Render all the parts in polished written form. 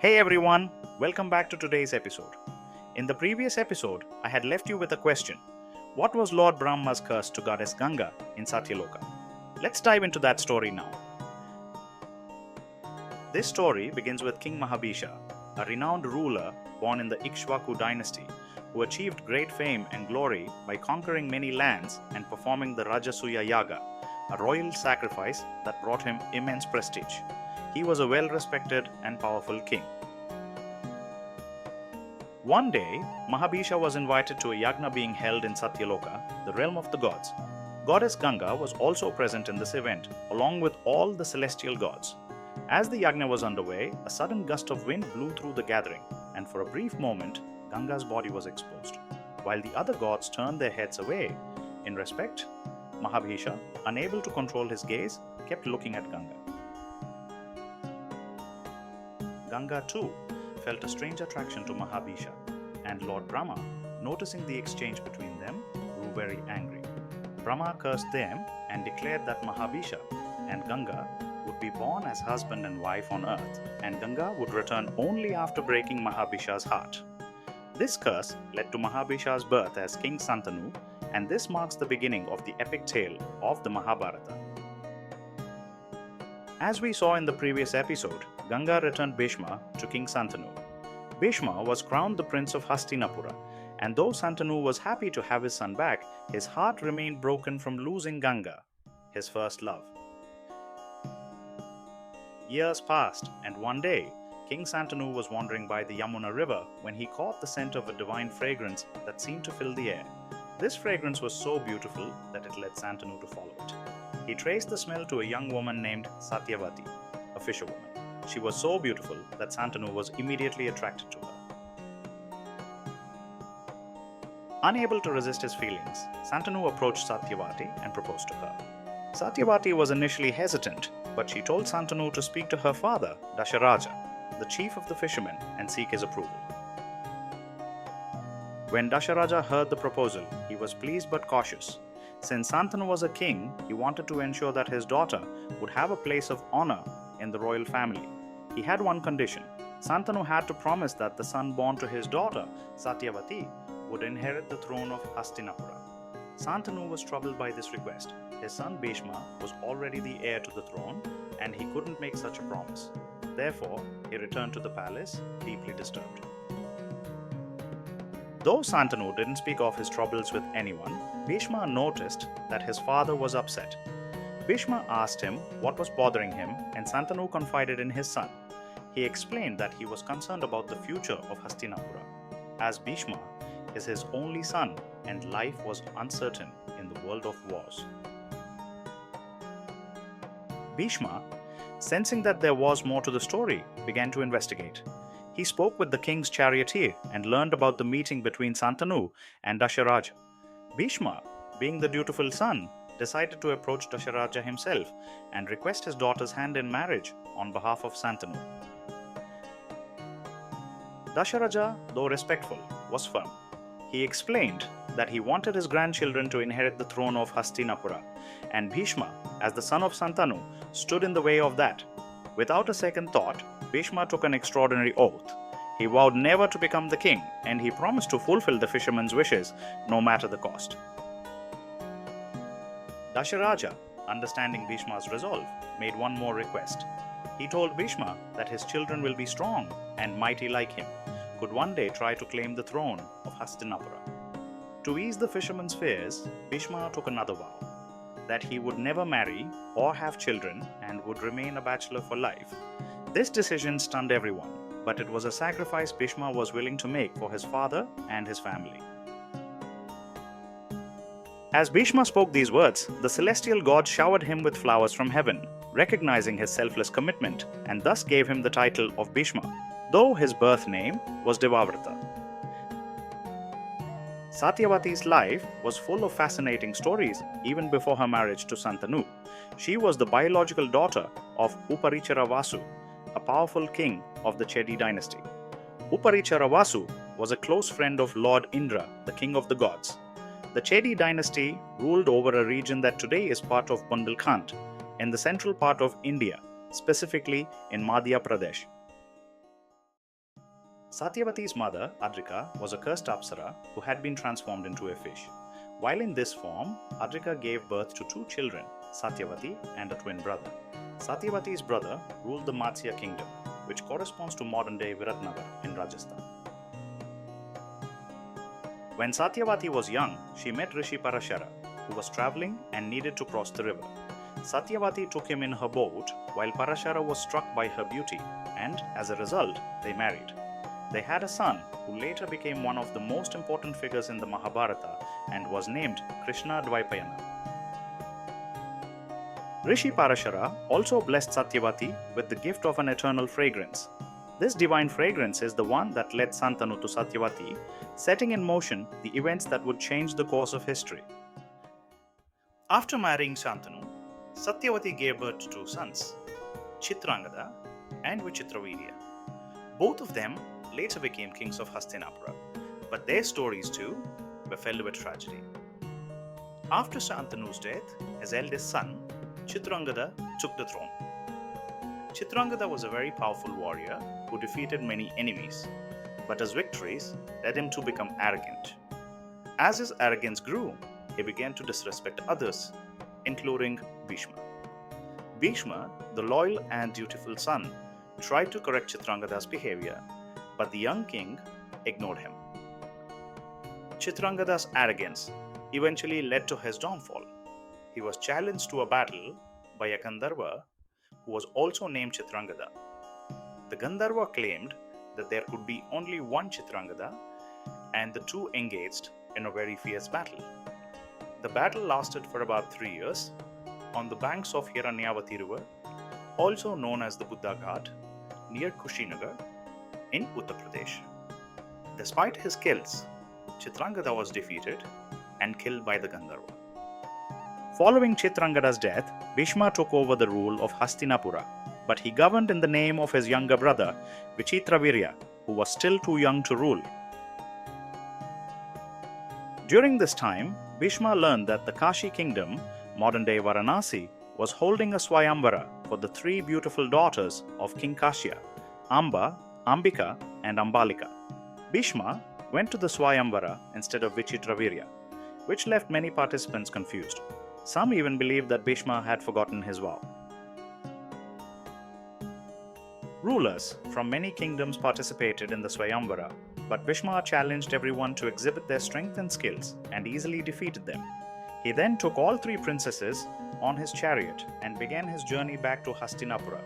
Hey everyone, welcome back to today's episode. In the previous episode, I had left you with a question. What was Lord Brahma's curse to goddess Ganga in Satyaloka? Let's dive into that story now. This story begins with King Mahabhisha, a renowned ruler born in the Ikshvaku dynasty, who achieved great fame and glory by conquering many lands and performing the Rajasuya Yaga, a royal sacrifice that brought him immense prestige. He was a well-respected and powerful king. One day, Mahabhisha was invited to a yagna being held in Satyaloka, the realm of the gods. Goddess Ganga was also present in this event, along with all the celestial gods. As the yagna was underway, a sudden gust of wind blew through the gathering, and for a brief moment, Ganga's body was exposed. While the other gods turned their heads away, in respect, Mahabhisha, unable to control his gaze, kept looking at Ganga. Ganga too felt a strange attraction to Mahabhisha, and Lord Brahma, noticing the exchange between them, grew very angry. Brahma cursed them and declared that Mahabhisha and Ganga would be born as husband and wife on earth, and Ganga would return only after breaking Mahabhisha's heart. This curse led to Mahabhisha's birth as King Santanu, and this marks the beginning of the epic tale of the Mahabharata. As we saw in the previous episode, Ganga returned Bhishma to King Santanu. Bhishma was crowned the prince of Hastinapura, and though Santanu was happy to have his son back, his heart remained broken from losing Ganga, his first love. Years passed, and one day, King Santanu was wandering by the Yamuna river when he caught the scent of a divine fragrance that seemed to fill the air. This fragrance was so beautiful that it led Santanu to follow it. He traced the smell to a young woman named Satyavati, a fisherwoman. She was so beautiful that Santanu was immediately attracted to her. Unable to resist his feelings, Santanu approached Satyavati and proposed to her. Satyavati was initially hesitant, but she told Santanu to speak to her father, Dasharaja, the chief of the fishermen, and seek his approval. When Dasharaja heard the proposal, he was pleased but cautious. Since Santanu was a king, he wanted to ensure that his daughter would have a place of honor in the royal family. He had one condition. Santanu had to promise that the son born to his daughter, Satyavati, would inherit the throne of Hastinapura. Santanu was troubled by this request. His son Bhishma was already the heir to the throne, and he couldn't make such a promise. Therefore, he returned to the palace, deeply disturbed. Though Santanu didn't speak of his troubles with anyone, Bhishma noticed that his father was upset. Bhishma asked him what was bothering him, and Santanu confided in his son. He explained that he was concerned about the future of Hastinapura, as Bhishma is his only son and life was uncertain in the world of wars. Bhishma, sensing that there was more to the story, began to investigate. He spoke with the king's charioteer and learned about the meeting between Santanu and Dasharaja. Bhishma, being the dutiful son, decided to approach Dasharaja himself and request his daughter's hand in marriage on behalf of Santanu. Dasharaja, though respectful, was firm. He explained that he wanted his grandchildren to inherit the throne of Hastinapura, and Bhishma, as the son of Santanu, stood in the way of that. Without a second thought, Bhishma took an extraordinary oath. He vowed never to become the king, and he promised to fulfill the fisherman's wishes, no matter the cost. Dasharaja, understanding Bhishma's resolve, made one more request. He told Bhishma that his children will be strong and mighty like him, could one day try to claim the throne of Hastinapura. To ease the fisherman's fears, Bhishma took another vow, that he would never marry or have children and would remain a bachelor for life. This decision stunned everyone, but it was a sacrifice Bhishma was willing to make for his father and his family. As Bhishma spoke these words, the celestial gods showered him with flowers from heaven, recognizing his selfless commitment, and thus gave him the title of Bhishma, though his birth name was Devavrata. Satyavati's life was full of fascinating stories even before her marriage to Santanu. She was the biological daughter of Uparichara a powerful king of the Chedi dynasty. Uparichara was a close friend of Lord Indra, the king of the gods. The Chedi dynasty ruled over a region that today is part of Bundelkhand, in the central part of India, specifically in Madhya Pradesh. Satyavati's mother, Adrika, was a cursed apsara who had been transformed into a fish. While in this form, Adrika gave birth to two children, Satyavati and a twin brother. Satyavati's brother ruled the Matsya kingdom, which corresponds to modern-day Viratnagar in Rajasthan. When Satyavati was young, she met Rishi Parashara, who was traveling and needed to cross the river. Satyavati took him in her boat, while Parashara was struck by her beauty, and as a result, they married. They had a son who later became one of the most important figures in the Mahabharata and was named Krishna Dvaipayana. Rishi Parashara also blessed Satyavati with the gift of an eternal fragrance. This divine fragrance is the one that led Santanu to Satyavati, setting in motion the events that would change the course of history. After marrying Santanu, Satyavati gave birth to two sons, Chitrangada and Vichitravirya. Both of them later became kings of Hastinapura, but their stories too were filled with tragedy. After Santanu's death, his eldest son, Chitrangada, took the throne. Chitrangada was a very powerful warrior who defeated many enemies, but his victories led him to become arrogant. As his arrogance grew, he began to disrespect others, including Bhishma. Bhishma, the loyal and dutiful son, tried to correct Chitrangada's behavior, but the young king ignored him. Chitrangada's arrogance eventually led to his downfall. He was challenged to a battle by a Gandharva who was also named Chitrangada. The Gandharva claimed that there could be only one Chitrangada, and the two engaged in a very fierce battle. The battle lasted for about 3 years on the banks of Hiranyavati river, also known as the Buddha Ghat, near Kushinagar in Uttar Pradesh. Despite his skills, Chitrangada was defeated and killed by the Gandharva. Following Chitrangada's death, Bhishma took over the rule of Hastinapura, but he governed in the name of his younger brother, Vichitravirya, who was still too young to rule. During this time, Bhishma learned that the Kashi kingdom, modern-day Varanasi, was holding a swayamvara for the three beautiful daughters of King Kashya, Amba, Ambika, and Ambalika. Bhishma went to the swayamvara instead of Vichitravirya, which left many participants confused. Some even believed that Bhishma had forgotten his vow. Rulers from many kingdoms participated in the swayamvara, but Bhishma challenged everyone to exhibit their strength and skills and easily defeated them. He then took all three princesses on his chariot and began his journey back to Hastinapura.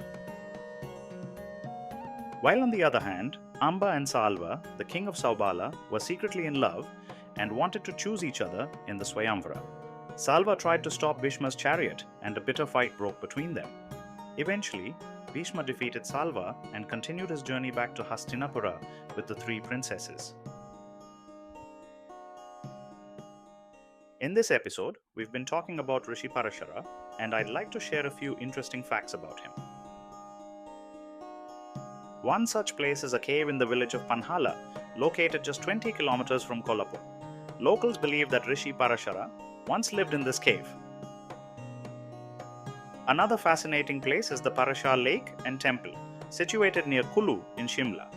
While on the other hand, Amba and Salva, the king of Saubala, were secretly in love and wanted to choose each other in the swayamvara. Salva tried to stop Bhishma's chariot and a bitter fight broke between them. Eventually, Bhishma defeated Salva and continued his journey back to Hastinapura with the three princesses. In this episode, we've been talking about Rishi Parashara, and I'd like to share a few interesting facts about him. One such place is a cave in the village of Panhala, located just 20 kilometers from Kolhapur. Locals believe that Rishi Parashara once lived in this cave. Another fascinating place is the Parashar Lake and Temple, situated near Kulu in Shimla.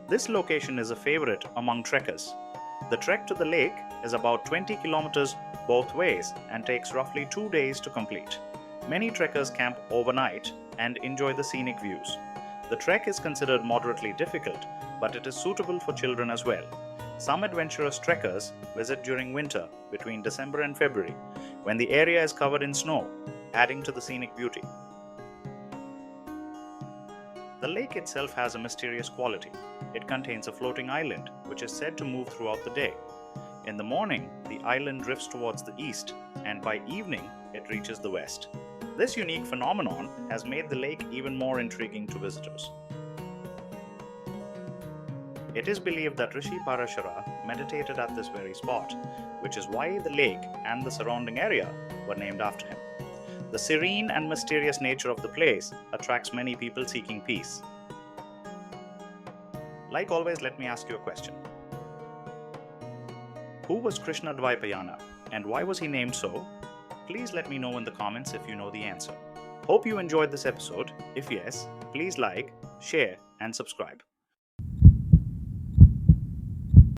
This location is a favorite among trekkers. The trek to the lake is about 20 kilometers both ways and takes roughly 2 days to complete. Many trekkers camp overnight and enjoy the scenic views. The trek is considered moderately difficult, but it is suitable for children as well. Some adventurous trekkers visit during winter between December and February, when the area is covered in snow, adding to the scenic beauty. The lake itself has a mysterious quality. It contains a floating island, which is said to move throughout the day. In the morning, the island drifts towards the east, and by evening, it reaches the west. This unique phenomenon has made the lake even more intriguing to visitors. It is believed that Rishi Parashara meditated at this very spot, which is why the lake and the surrounding area were named after him. The serene and mysterious nature of the place attracts many people seeking peace. Like always, let me ask you a question. Who was Krishna Dvaipayana and why was he named so? Please let me know in the comments if you know the answer. Hope you enjoyed this episode. If yes, please like, share, and subscribe.